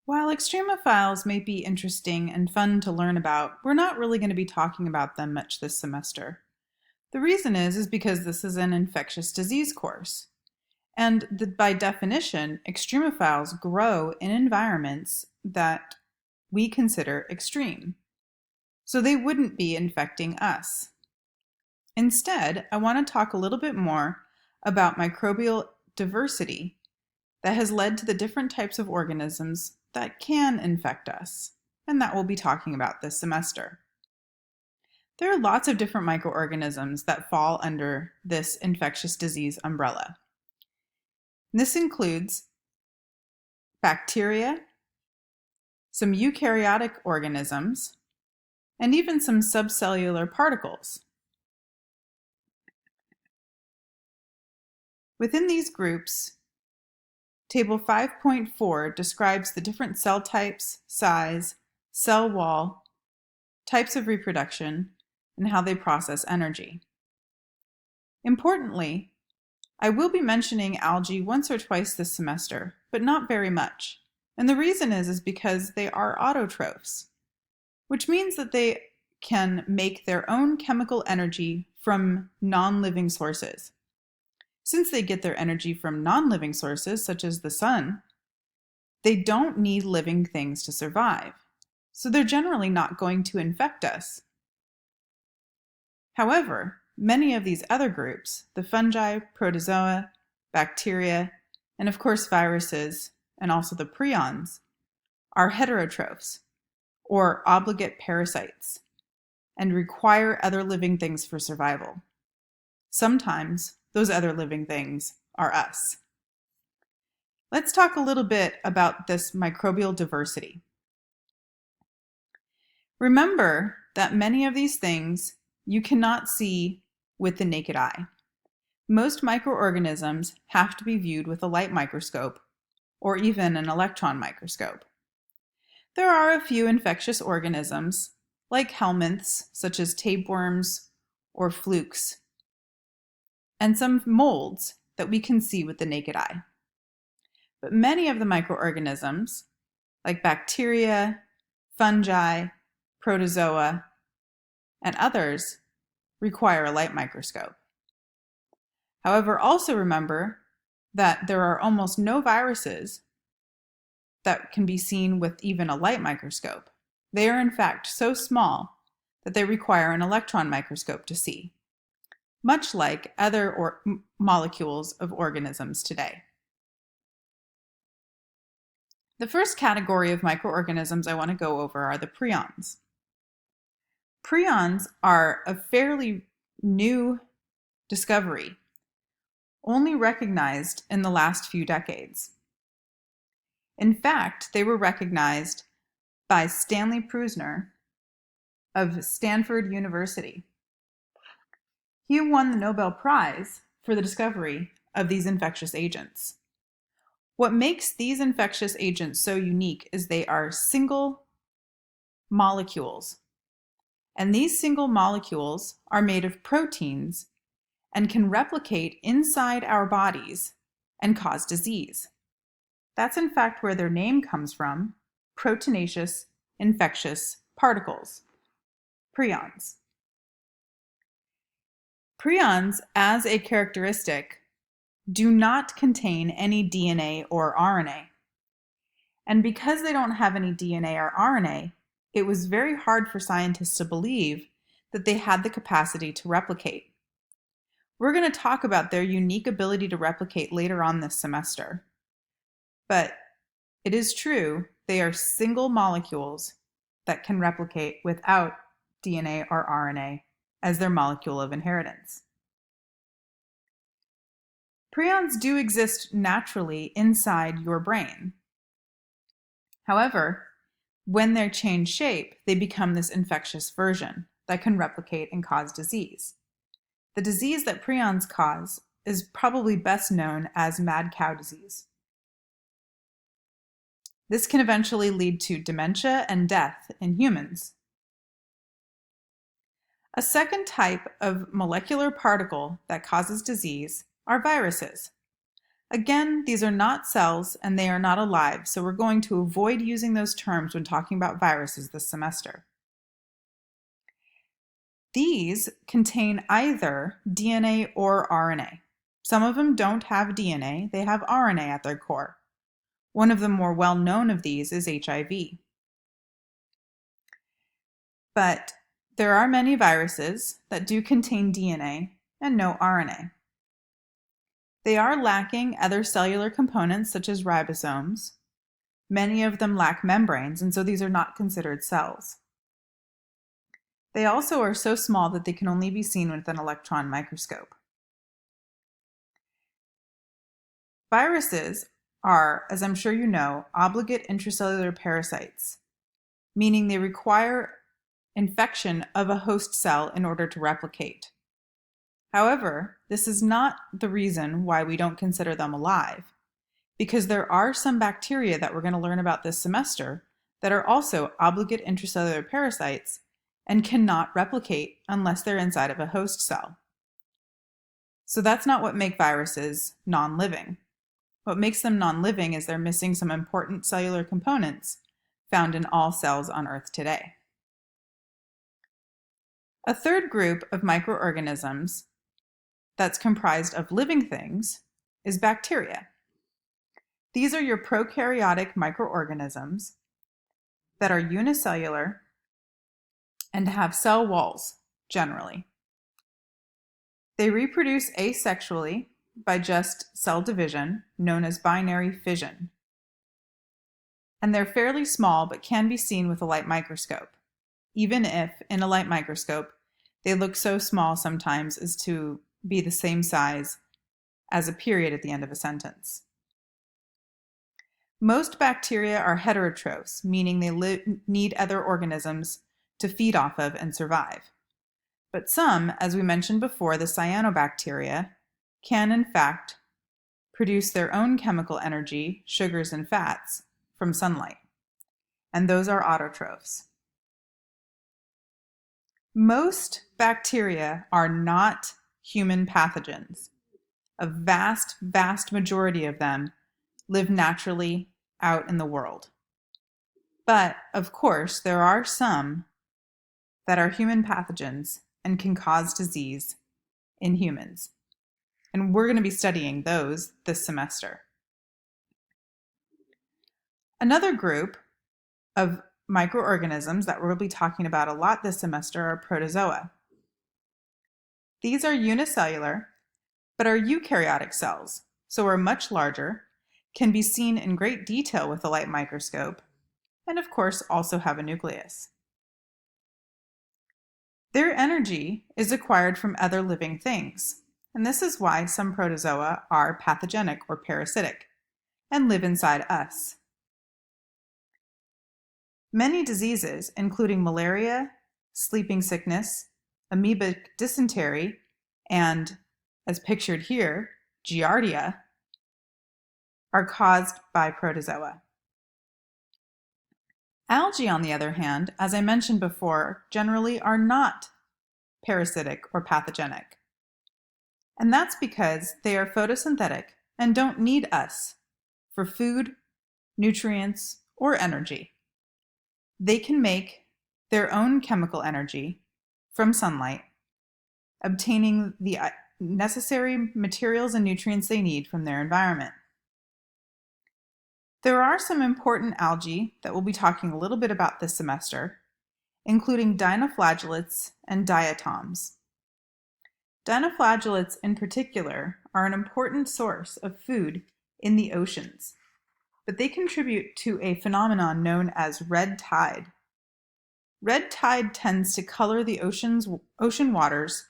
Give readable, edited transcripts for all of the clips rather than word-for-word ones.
While extremophiles may be interesting and fun to learn about, we're not really going to be talking about them much this semester. The reason is because this is an infectious disease course. And by definition, extremophiles grow in environments that we consider extreme. So they wouldn't be infecting us. Instead, I want to talk a little bit more about microbial diversity that has led to the different types of organisms that can infect us, and that we'll be talking about this semester. There are lots of different microorganisms that fall under this infectious disease umbrella. This includes bacteria, some eukaryotic organisms, and even some subcellular particles. Within these groups, Table 5.4 describes the different cell types, size, cell wall, types of reproduction, and how they process energy. Importantly, I will be mentioning algae once or twice this semester, but not very much. And the reason is because they are autotrophs, which means that they can make their own chemical energy from non-living sources. Since they get their energy from non-living sources, such as the sun, they don't need living things to survive. So they're generally not going to infect us. However, many of these other groups, the fungi, protozoa, bacteria, and of course viruses, and also the prions, are heterotrophs, or obligate parasites, and require other living things for survival. Sometimes those other living things are us. Let's talk a little bit about this microbial diversity. Remember that many of these things you cannot see with the naked eye. Most microorganisms have to be viewed with a light microscope or even an electron microscope. There are a few infectious organisms, like helminths, such as tapeworms or flukes, and some molds that we can see with the naked eye. But many of the microorganisms, like bacteria, fungi, protozoa, and others, require a light microscope. However, also remember that there are almost no viruses that can be seen with even a light microscope. They are in fact so small that they require an electron microscope to see, much like other molecules of organisms today. The first category of microorganisms I want to go over are the prions. Prions are a fairly new discovery, only recognized in the last few decades. In fact, they were recognized by Stanley Prusiner of Stanford University. He won the Nobel Prize for the discovery of these infectious agents. What makes these infectious agents so unique is they are single molecules. And these single molecules are made of proteins and can replicate inside our bodies and cause disease. That's in fact where their name comes from, proteinaceous infectious particles, prions. Prions, as a characteristic, do not contain any DNA or RNA. And because they don't have any DNA or RNA, it was very hard for scientists to believe that they had the capacity to replicate. We're going to talk about their unique ability to replicate later on this semester. But it is true, they are single molecules that can replicate without DNA or RNA as their molecule of inheritance. Prions do exist naturally inside your brain. However, when they change shape, they become this infectious version that can replicate and cause disease. The disease that prions cause is probably best known as mad cow disease. This can eventually lead to dementia and death in humans. A second type of molecular particle that causes disease are viruses. Again, these are not cells and they are not alive, so we're going to avoid using those terms when talking about viruses this semester. These contain either DNA or RNA. Some of them don't have DNA, they have RNA at their core. One of the more well-known of these is HIV. But there are many viruses that do contain DNA and no RNA. They are lacking other cellular components such as ribosomes. Many of them lack membranes, and so these are not considered cells. They also are so small that they can only be seen with an electron microscope. Viruses are, as I'm sure you know, obligate intracellular parasites, meaning they require infection of a host cell in order to replicate. However, this is not the reason why we don't consider them alive, because there are some bacteria that we're going to learn about this semester that are also obligate intracellular parasites and cannot replicate unless they're inside of a host cell. So that's not what makes viruses non-living. What makes them non-living is they're missing some important cellular components found in all cells on Earth today. A third group of microorganisms that's comprised of living things is bacteria. These are your prokaryotic microorganisms that are unicellular and have cell walls, generally. They reproduce asexually by just cell division, known as binary fission. And they're fairly small, but can be seen with a light microscope, even if, in a light microscope, they look so small sometimes as to be the same size as a period at the end of a sentence. Most bacteria are heterotrophs, meaning they need other organisms to feed off of and survive. But some, as we mentioned before, the cyanobacteria, can in fact produce their own chemical energy, sugars and fats, from sunlight. And those are autotrophs. Most bacteria are not human pathogens. A vast, vast majority of them live naturally out in the world. But, of course, there are some that are human pathogens and can cause disease in humans. And we're going to be studying those this semester. Another group of microorganisms that we'll be talking about a lot this semester are protozoa. These are unicellular, but are eukaryotic cells, so are much larger, can be seen in great detail with a light microscope, and of course also have a nucleus. Their energy is acquired from other living things, and this is why some protozoa are pathogenic or parasitic and live inside us. Many diseases, including malaria, sleeping sickness, amoebic dysentery, and, as pictured here, Giardia, are caused by protozoa. Algae, on the other hand, as I mentioned before, generally are not parasitic or pathogenic. And that's because they are photosynthetic and don't need us for food, nutrients, or energy. They can make their own chemical energy from sunlight, obtaining the necessary materials and nutrients they need from their environment. There are some important algae that we'll be talking a little bit about this semester, including dinoflagellates and diatoms. Dinoflagellates in particular are an important source of food in the oceans, but they contribute to a phenomenon known as red tide. Red tide tends to color the ocean waters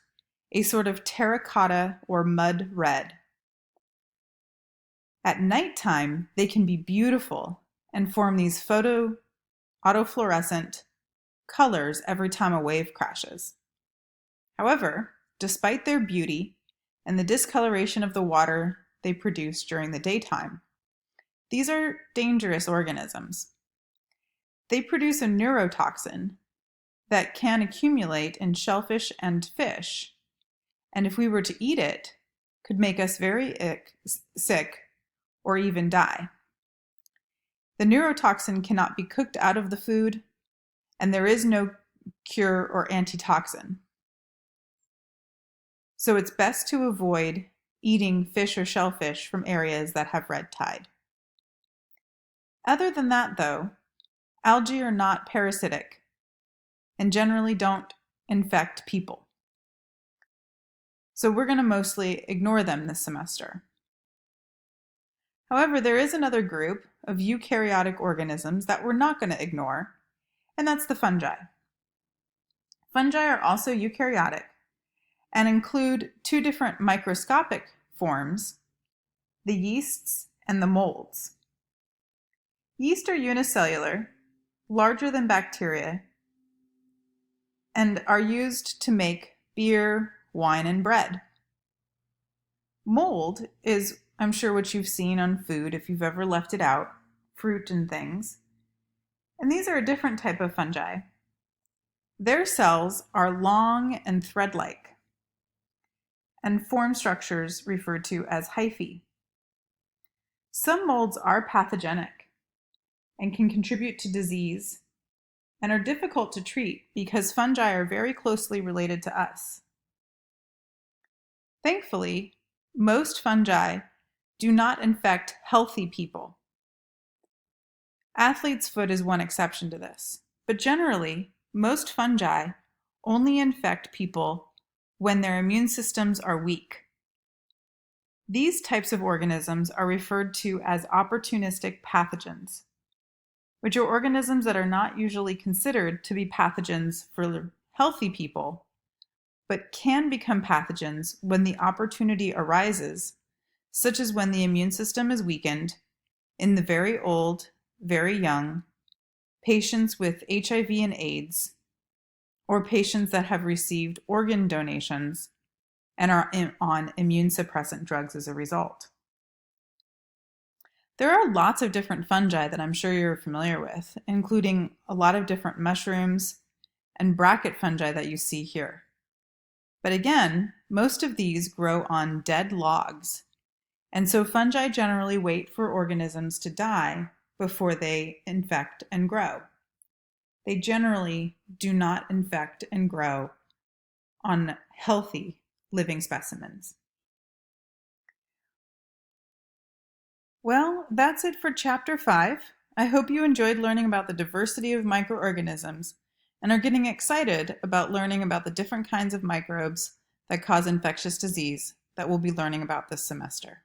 a sort of terracotta or mud red. At nighttime, they can be beautiful and form these autofluorescent colors every time a wave crashes. However, despite their beauty and the discoloration of the water they produce during the daytime, these are dangerous organisms. They produce a neurotoxin that can accumulate in shellfish and fish, and if we were to eat it, could make us very sick or even die. The neurotoxin cannot be cooked out of the food, and there is no cure or antitoxin. So it's best to avoid eating fish or shellfish from areas that have red tide. Other than that, though, algae are not parasitic and generally don't infect people. So we're going to mostly ignore them this semester. However, there is another group of eukaryotic organisms that we're not going to ignore, and that's the fungi. Fungi are also eukaryotic and include two different microscopic forms, the yeasts and the molds. Yeast are unicellular, larger than bacteria, and are used to make beer, wine, and bread. Mold is, I'm sure, what you've seen on food if you've ever left it out, fruit and things. And these are a different type of fungi. Their cells are long and thread-like and form structures referred to as hyphae. Some molds are pathogenic and can contribute to disease and are difficult to treat because fungi are very closely related to us. Thankfully, most fungi do not infect healthy people. Athlete's foot is one exception to this, but generally, most fungi only infect people when their immune systems are weak. These types of organisms are referred to as opportunistic pathogens, which are organisms that are not usually considered to be pathogens for healthy people, but can become pathogens when the opportunity arises, such as when the immune system is weakened in the very old, very young, patients with HIV and AIDS, or patients that have received organ donations and are on immune suppressant drugs as a result. There are lots of different fungi that I'm sure you're familiar with, including a lot of different mushrooms and bracket fungi that you see here. But again, most of these grow on dead logs, and so fungi generally wait for organisms to die before they infect and grow. They generally do not infect and grow on healthy living specimens. Well, that's it for Chapter 5. I hope you enjoyed learning about the diversity of microorganisms and are getting excited about learning about the different kinds of microbes that cause infectious disease that we'll be learning about this semester.